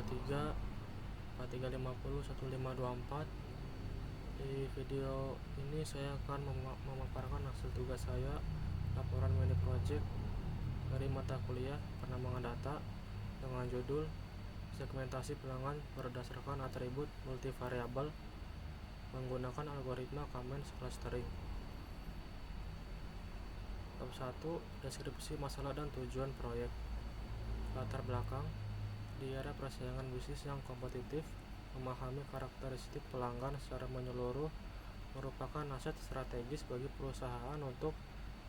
123 4350 1524. Di video ini saya akan memaparkan hasil tugas saya, laporan mini project dari mata kuliah penambangan data dengan judul segmentasi pelanggan berdasarkan atribut multivariabel menggunakan algoritma K-means clustering. Bab 1, deskripsi masalah dan tujuan proyek. Latar belakang: di era persaingan bisnis yang kompetitif, memahami karakteristik pelanggan secara menyeluruh merupakan aset strategis bagi perusahaan untuk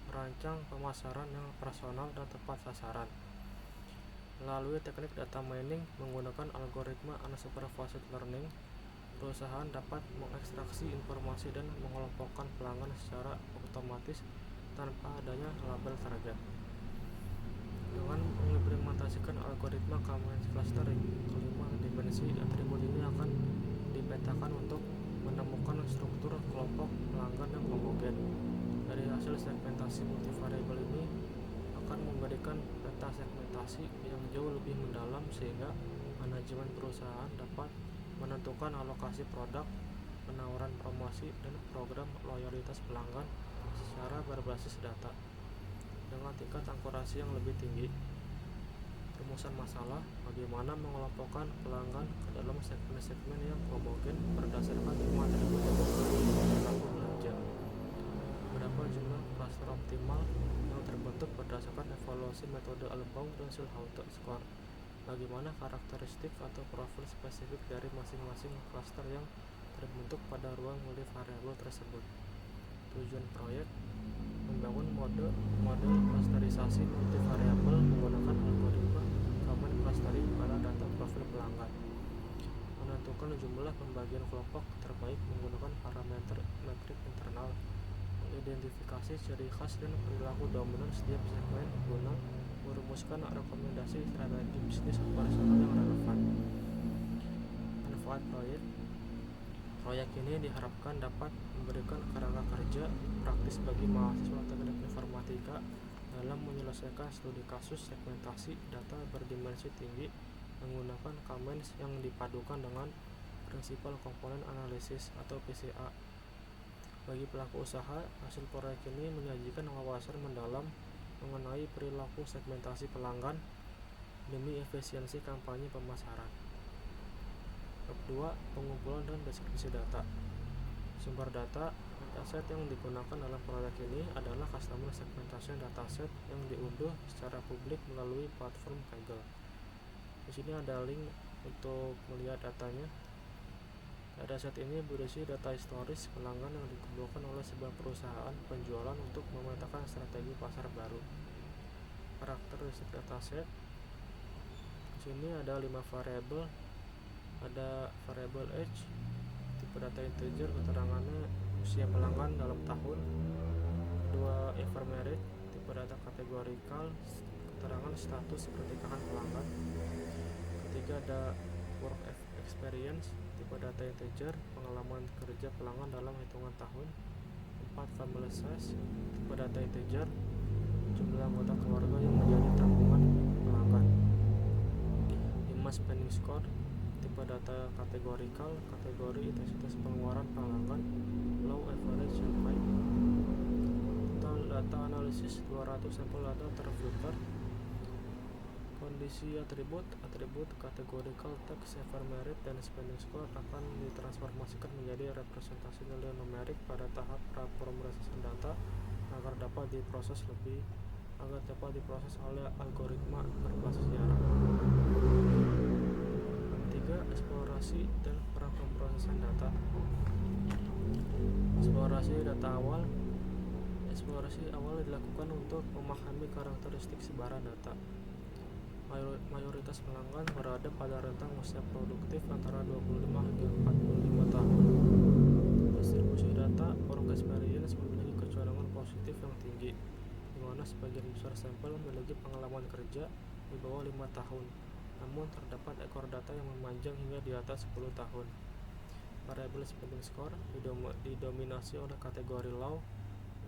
merancang pemasaran yang personal dan tepat sasaran. Melalui teknik data mining menggunakan algoritma unsupervised learning, perusahaan dapat mengekstraksi informasi dan mengelompokkan pelanggan secara otomatis tanpa adanya label target. Dengan mengimplementasikan algoritma K-means clustering, kelima dimensi atribut ini akan dipetakan untuk menemukan struktur kelompok pelanggan yang homogen. Dari hasil segmentasi multivariabel ini akan memberikan peta segmentasi yang jauh lebih mendalam sehingga manajemen perusahaan dapat menentukan alokasi produk, penawaran promosi, dan program loyalitas pelanggan secara berbasis data dengan tingkat akurasi yang lebih tinggi. Rumusan masalah: bagaimana mengelompokkan pelanggan ke dalam segmen-segmen yang homogen berdasarkan 5 atribut yang berlaku belanja. Berapa jumlah klaster optimal yang terbentuk berdasarkan evaluasi metode Albaugh dan Schulhouse score. Bagaimana karakteristik atau profil spesifik dari masing-masing klaster yang terbentuk pada ruang multivariabel tersebut. Tujuan proyek: membangun model klasterisasi multivariabel menggunakan algoritma K-means clustering pada data profil pelanggan. Menentukan jumlah pembagian kelompok terbaik menggunakan parameter metrik internal. Mengidentifikasi ciri khas dan perilaku dominan setiap segmen guna merumuskan rekomendasi strategi bisnis operasional yang relevan. Manfaat proyek: proyek ini diharapkan dapat memberikan kerangka kerja praktis bagi mahasiswa teknik informatika dalam menyelesaikan studi kasus segmentasi data berdimensi tinggi menggunakan K-means yang dipadukan dengan prinsipal komponen analisis atau PCA. Bagi pelaku usaha, hasil proyek ini menyajikan wawasan mendalam mengenai perilaku segmentasi pelanggan demi efisiensi kampanye pemasaran. Bab 2, pengumpulan dan deskripsi data. Sumber data. Dataset yang digunakan dalam proyek ini adalah customer segmentation dataset yang diunduh secara publik melalui platform Kaggle. Di sini ada link untuk melihat datanya. Dataset ini berisi data historis pelanggan yang dikumpulkan oleh sebuah perusahaan penjualan untuk memetakan strategi pasar baru. Karakteristik dataset. Di sini ada 5 variabel. Ada variabel age, tipe data integer, keterangannya usia pelanggan dalam tahun. 2, ephemerid, tipe data kategorikal, keterangan status pernikahan pelanggan. Ketiga, ada work experience, tipe data integer, pengalaman kerja pelanggan dalam hitungan tahun. 4, family size, tipe data integer, jumlah anggota keluarga yang menjadi tanggungan pelanggan. 5, spending score, tipe data kategorikal, kategori intensitas pengeluaran pelanggan, low, average, and high. Total data analisis 200 sampel data terfilter. Kondisi atribut kategorikal, text, ephemerid, dan spending score akan ditransformasikan menjadi representasi nilai numerik pada tahap praprosesisan data agar dapat diproses oleh algoritma berbasis jarak. 3, eksplorasi dan prapemrosesan data. Eksplorasi data awal. Eksplorasi awal dilakukan untuk memahami karakteristik sebaran data. Mayoritas pelanggan berada pada rentang usia produktif antara 25 hingga 45 tahun. Distribusi data work experience memiliki kecenderungan positif yang tinggi, di mana sebagian besar sampel memiliki pengalaman kerja di bawah 5 tahun. Namun terdapat ekor data yang memanjang hingga di atas 10 tahun. Variabel spending score didominasi oleh kategori low,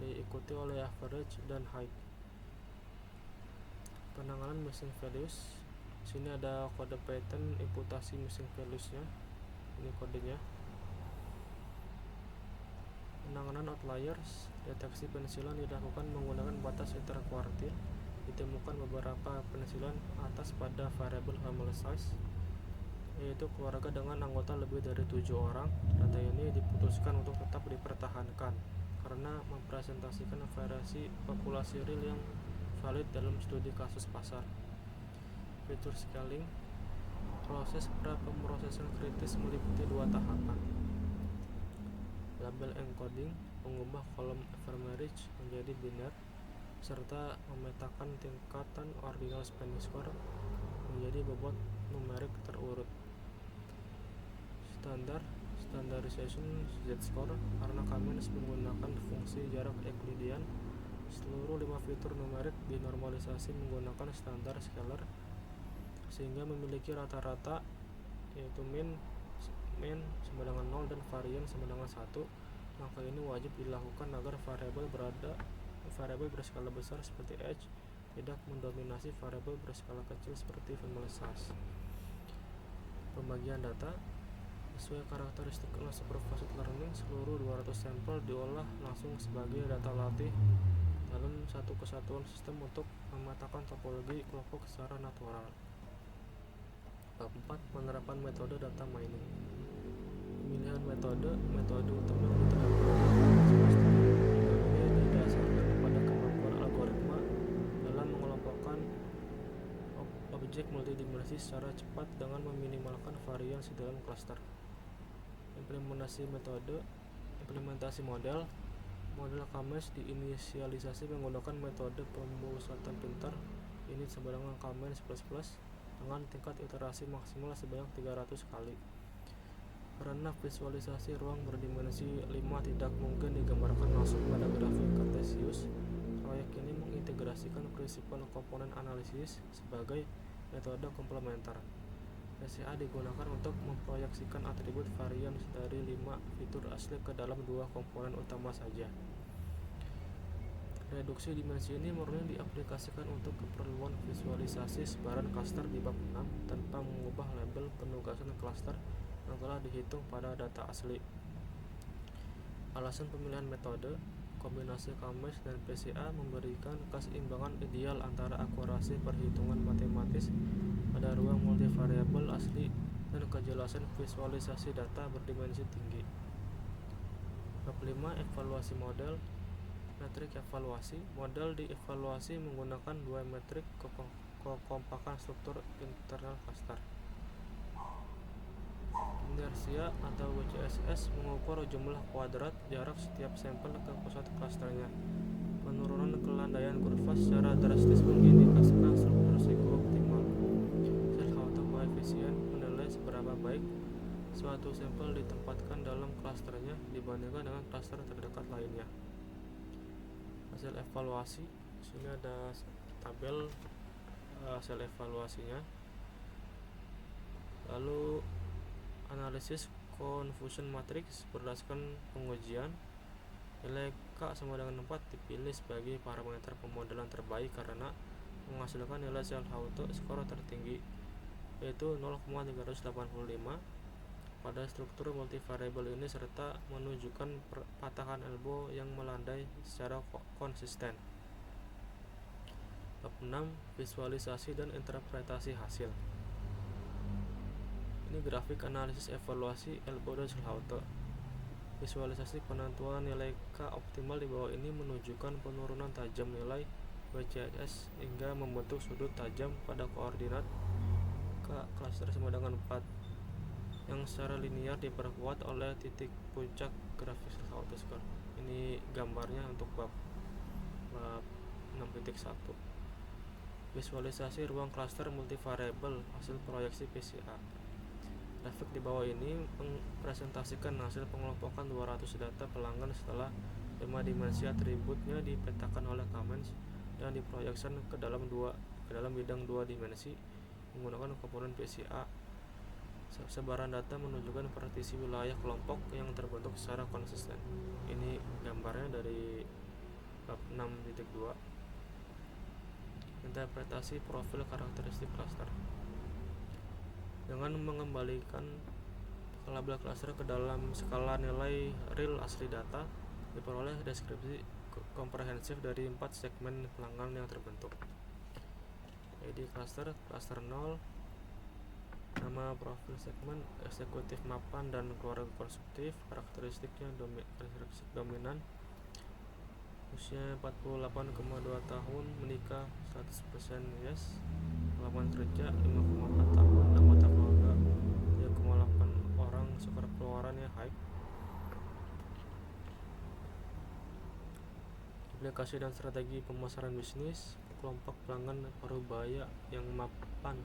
diikuti oleh average dan high. Penanganan missing values. Sini ada kode pattern imputasi missing values-nya. Ini kodenya. Penanganan outliers, deteksi pensilan dilakukan menggunakan batas interkuartil. Ditemukan beberapa pensilan atas pada variabel family size, yaitu keluarga dengan anggota lebih dari 7 orang. Data ini diputuskan untuk tetap dipertahankan karena mempresentasikan variasi populasi real yang valid dalam studi kasus pasar. Fitur scaling, proses pra-pemrosesan kritis meliputi 2 tahapan. Label encoding, mengubah kolom average menjadi biner, serta memetakan tingkatan ordinal spanning score menjadi bobot numerik terurut. Standardization z-score, karena Kamens menggunakan fungsi jarak Euclidean, seluruh 5 fitur numerik dinormalisasi menggunakan standar scalar sehingga memiliki rata-rata, yaitu mean sama dengan 0 dan varian sama dengan 1. Maka ini wajib dilakukan agar variabel berskala besar seperti h tidak mendominasi variabel berskala kecil seperti family size. Pembagian data sesuai karakteristik unsupervised learning, seluruh 200 sampel diolah langsung sebagai data latih dalam satu kesatuan sistem untuk memetakan topologi kelompok secara natural. Bab 4. Penerapan metode data mining. Pemilihan metode utama yang diterapkan ini didasarkan pada kemampuan algoritma dalam mengelompokkan objek multidimensi secara cepat dengan meminimalkan variasi dalam klaster. Implementasi model Kamens diinisialisasi menggunakan metode pemusatan pintar init sama dengan Kamens++ dengan tingkat iterasi maksimal sebanyak 300 kali. Karena visualisasi ruang berdimensi 5 tidak mungkin digambarkan langsung pada grafik Cartesius, proyek ini mengintegrasikan prinsipal komponen analisis sebagai metode komplementer. PCA digunakan untuk memproyeksikan atribut varian dari 5 fitur asli ke dalam 2 komponen utama saja. Reduksi dimensi ini murni diaplikasikan untuk keperluan visualisasi sebaran klaster di bab 6 tanpa mengubah label penugasan klaster yang telah dihitung pada data asli. Alasan pemilihan metode kombinasi Kamens dan PCA memberikan keseimbangan ideal antara akurasi perhitungan matematis pada ruang multivariabel asli dan kejelasan visualisasi data berdimensi tinggi. Bab 5. Evaluasi model. Metrik evaluasi. Model dievaluasi menggunakan 2 metrik kekompakan struktur internal klaster. Inersia atau WCSS mengukur jumlah kuadrat jarak setiap sampel ke pusat klasternya. Penurunan kelandaian kurva secara drastis mengindikasikan struktur psiko-optimal. Self-Auto coefficient menilai seberapa baik suatu sampel ditempatkan dalam klasternya dibandingkan dengan klaster terdekat lainnya. Hasil evaluasi, sini ada tabel hasil evaluasinya. Lalu analisis confusion matrix berdasarkan pengujian, nilai K sama dengan 4 dipilih sebagai parameter pemodelan terbaik karena menghasilkan nilai self-auto skor tertinggi, yaitu 0,385 pada struktur multivariabel ini, serta menunjukkan patahan elbow yang melandai secara konsisten. Bab 6. Visualisasi dan interpretasi hasil. Ini grafik analisis evaluasi elbow dan self-auto. Visualisasi penentuan nilai K optimal di bawah ini menunjukkan penurunan tajam nilai WCSS hingga membentuk sudut tajam pada koordinat K klaster sama dengan 4 yang secara linear diperkuat oleh titik puncak grafik self-auto score. Ini gambarnya untuk bab 6.1. Visualisasi ruang klaster multivariabel hasil proyeksi PCA. Grafik di bawah ini mempresentasikan hasil pengelompokan 200 data pelanggan setelah 5 dimensi atributnya dipetakan oleh Kamens dan diproyeksikan ke dalam bidang 2 dimensi menggunakan komponen PCA. Sebaran data menunjukkan partisi wilayah kelompok yang terbentuk secara konsisten. Ini gambarnya dari bab 6.2. Interpretasi profil karakteristik klaster. Dengan mengembalikan label klaster ke dalam skala nilai real asli data, diperoleh deskripsi komprehensif dari 4 segmen pelanggan yang terbentuk. ID klaster 0, nama profil segmen, eksekutif mapan dan keluarga konsumtif, karakteristik dominan, usia 48,2 tahun, menikah 100% yes, pengalaman kerja 5,4 tahun, anggota keluarga 3,8 orang, skor pengeluarannya high. Aplikasi dan strategi pemasaran bisnis, kelompok pelanggan parubaya yang mapan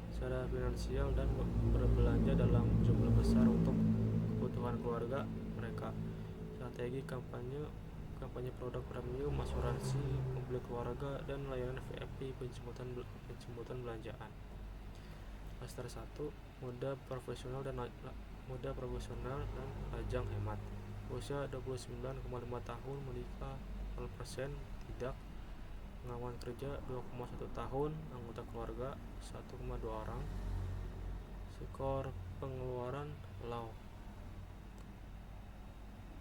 secara finansial dan berbelanja dalam jumlah besar untuk kebutuhan keluarga mereka. Strategi kampanye produk premium, asuransi mobil keluarga, dan layanan VIP penjemputan belanjaan. Klaster 1, muda profesional dan lajang hemat. Usia 29,5 tahun, menikah 0%, tidak, pengalaman kerja 2,1 tahun, anggota keluarga 1,2 orang, skor pengeluaran low.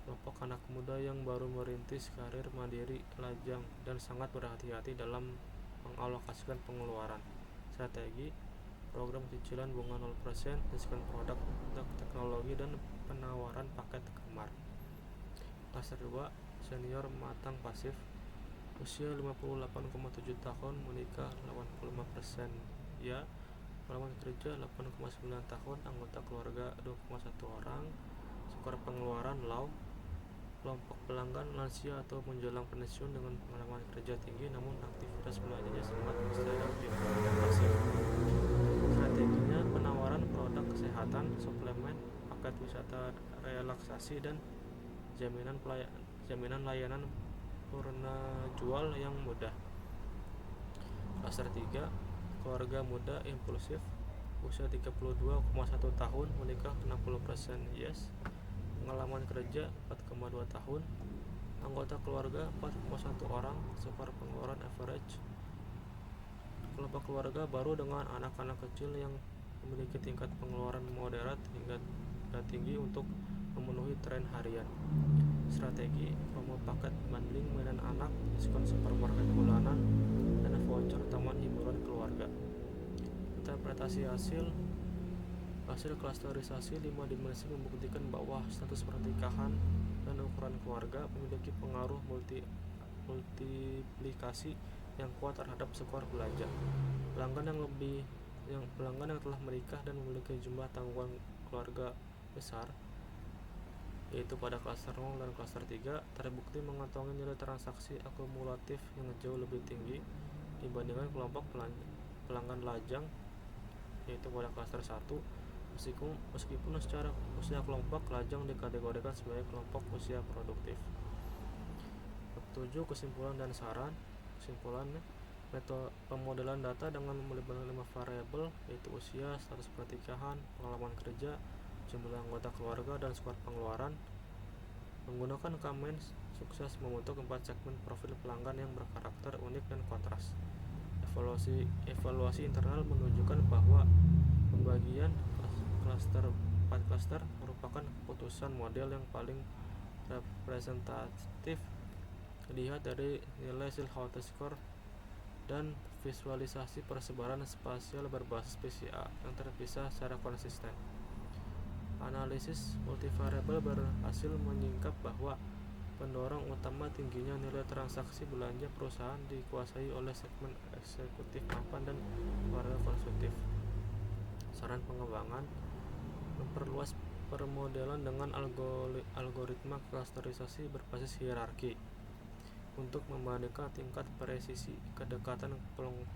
Kelompok anak muda yang baru merintis karir mandiri, lajang, dan sangat berhati-hati dalam mengalokasikan pengeluaran. Strategi program cicilan bunga 0%, diskon produk teknologi, dan penawaran paket kamar. Klaster 2, senior matang pasif, usia 58,7 tahun, menikah 85% ya, pengalaman kerja 8,9 tahun, anggota keluarga 2,1 orang, skor pengeluaran low. Kelompok pelanggan lansia atau menjelang pensiun dengan pengalaman kerja tinggi namun aktivitas belanjanya sangat selektif dan pasif. Strateginya penawaran produk kesehatan, suplemen, paket wisata relaksasi, dan jaminan layanan purna jual yang mudah. Klaster 3, keluarga muda impulsif, usia 32,1 tahun, menikah 60% yes, pengalaman kerja 4,2 tahun, anggota keluarga 4,1 orang, skor pengeluaran average. Kelompok keluarga baru dengan anak-anak kecil yang memiliki tingkat pengeluaran moderat hingga tinggi untuk memenuhi tren harian. Strategi promo paket bundling mainan anak, diskon supermarket bulanan, dan voucher taman hiburan keluarga. Interpretasi hasil klasterisasi 5 dimensi membuktikan bahwa status pernikahan dan ukuran keluarga memiliki pengaruh multiplikasi yang kuat terhadap skor belanja. Pelanggan yang telah menikah dan memiliki jumlah tanggungan keluarga besar, yaitu pada klaster 0 dan klaster 3, terbukti mengantongi nilai transaksi akumulatif yang jauh lebih tinggi dibandingkan kelompok pelanggan lajang, yaitu pada klaster 1, meskipun secara usia kelompok lajang dikategorikan sebagai kelompok usia produktif. 7. Kesimpulan dan saran. Kesimpulannya, metode pemodelan data dengan melibatkan 5 variabel, yaitu usia, status pernikahan, pengalaman kerja, jumlah anggota keluarga, dan skor pengeluaran, menggunakan Kamen sukses membentuk 4 segmen profil pelanggan yang berkarakter unik dan kontras. Evaluasi internal menunjukkan bahwa pembagian klaster 4 klaster merupakan keputusan model yang paling representatif dilihat dari nilai Silhouette score dan visualisasi persebaran spasial berbasis PCA yang terpisah secara konsisten. Analisis multivariabel berhasil menyingkap bahwa pendorong utama tingginya nilai transaksi belanja perusahaan dikuasai oleh segmen eksekutif mapan dan keluarga konsumtif. Saran pengembangan: memperluas permodelan dengan algoritma klasterisasi berbasis hierarki untuk membandingkan tingkat presisi kedekatan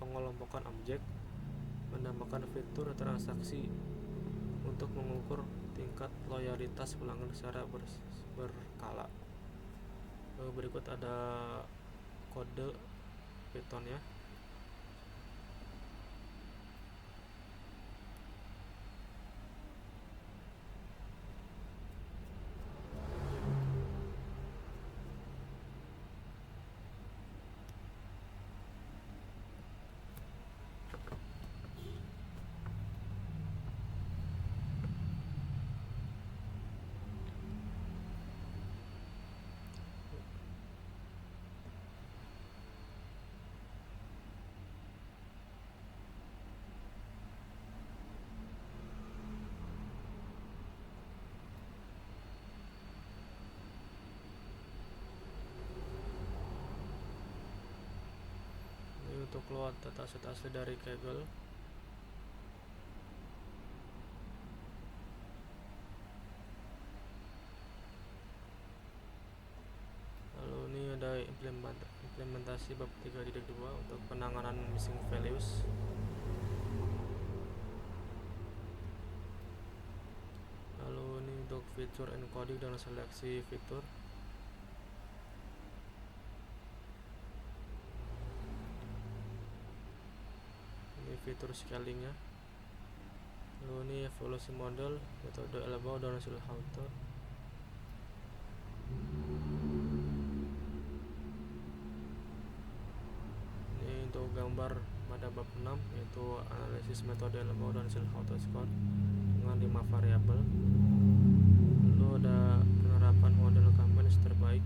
pengelompokan objek, menambahkan fitur transaksi untuk mengukur tingkat loyalitas pelanggan secara berkala. Berikut ada kode Python ya. keluar dataset asli dari Kaggle. Lalu ini ada implementasi bab 3 didik 2 untuk penanganan missing values. Lalu ini untuk fitur encoding dan seleksi fitur. Ini fitur scalingnya. Lalu ini evolusi model, metode Elbow dan hasil Hawthorne. Ini untuk gambar pada bab 6, yaitu analisis metode Elbow dan hasil Hawthorne score dengan 5 variabel. Lalu ada penerapan model Kamens terbaik.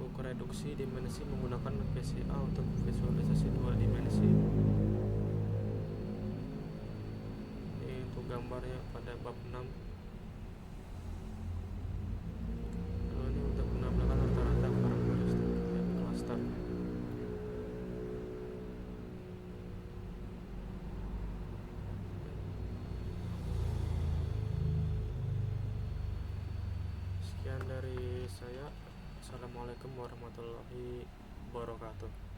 Untuk reduksi dimensi menggunakan VCA untuk visualisasi 2 dimensi. Ini untuk gambarnya pada bab 6. Lalu ini untuk menambahkan rata-rata karakteristik cluster. Sekian dari saya. Assalamualaikum warahmatullahi wabarakatuh.